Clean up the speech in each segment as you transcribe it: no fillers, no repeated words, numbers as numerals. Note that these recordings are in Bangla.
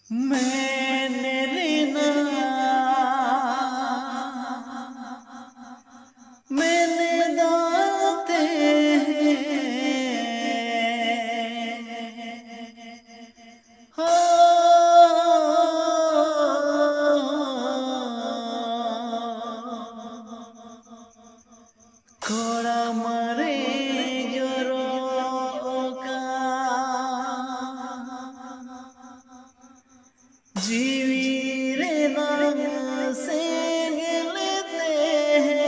मैंने रीना मैंने दाते हो कोड़ा मरे जीवी रे नाम से लेते हैं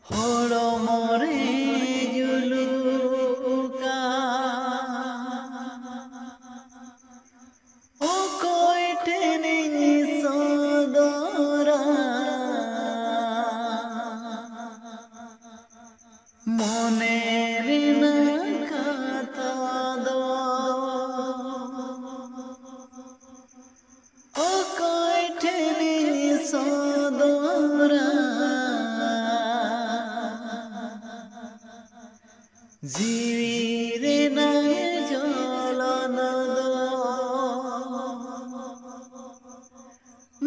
होड़ो मोरे जुलूका ओ कोई ठेनी सोदोरा মনের না কথা দো ও কয়ঠেনি সদরা জীবীরে না জ্বলন দো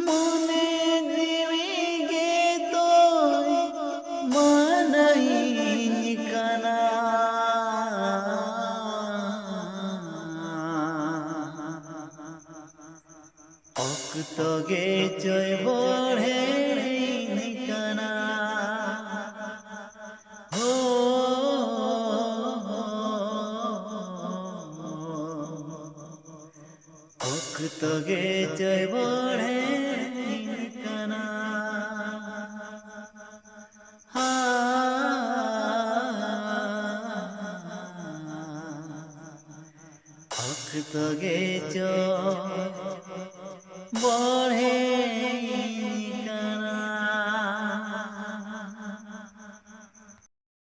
মনে জীবী গে তো মানাই কানা অক্ত গে জয় বড়ে কানা হো অক্ত গে জয় বড়ে কানা অক্ত গে জয় বড়ে